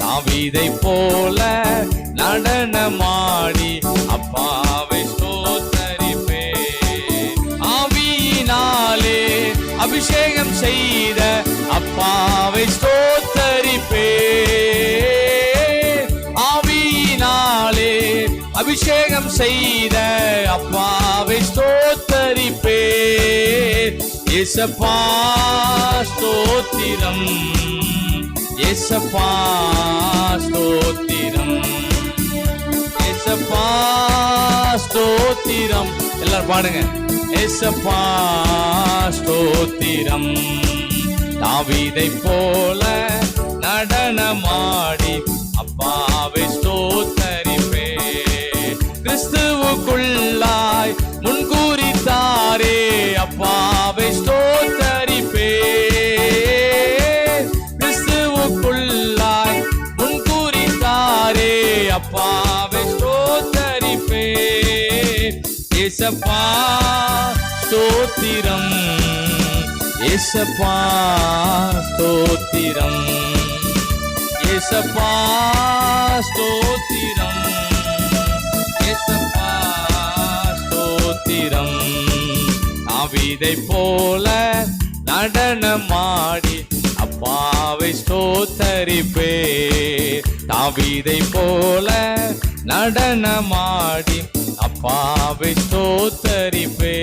தாவீதை போல நடனமாடி அப்பாவை ஸ்தோத்தரிப்பே. ஆவியினாலே அபிஷேகம் செய்த அப்பாவை ஸ்தோத்தரிப்பே. ஆவியினாலே அபிஷேகம் செய்த அப்பாவை ஸ்தோத்தரிப்பே. இயேசப்பா ஸ்தோத்திரம், இயேசப்பா ஸ்தோத்திரம், இயேசப்பா ஸ்தோத்திரம். எல்லாரும் பாடுங்க. இயேசப்பா ஸ்தோத்திரம். தாவீதை போல நடனமாடி அப்பாவை ஸ்தோத்தரிப்பே. கிறிஸ்துவுக்குள்ளாய் முன்கூறித்தாரே அப்பாவை ஸ்தோத்தரிப்பே. கிறிஸ்துவுக்குள்ளாய் முன்கூறித்தாரே அப்பாவை ஸ்தோத்தரிப்பே. இயேசப்பா ஸ்தோத்திரம், இயேசப்பா ஸ்தோத்திரம், இயேசப்பா ஸ்தோத்திரம், இயேசப்பா ஸ்தோத்திரம். தாவீதை போல நடனமாடி அப்பாவை ஸ்தோத்தரிப்பே. தாவீதை போல நடனமாடி அப்பாவை ஸ்தோத்தரிப்பே.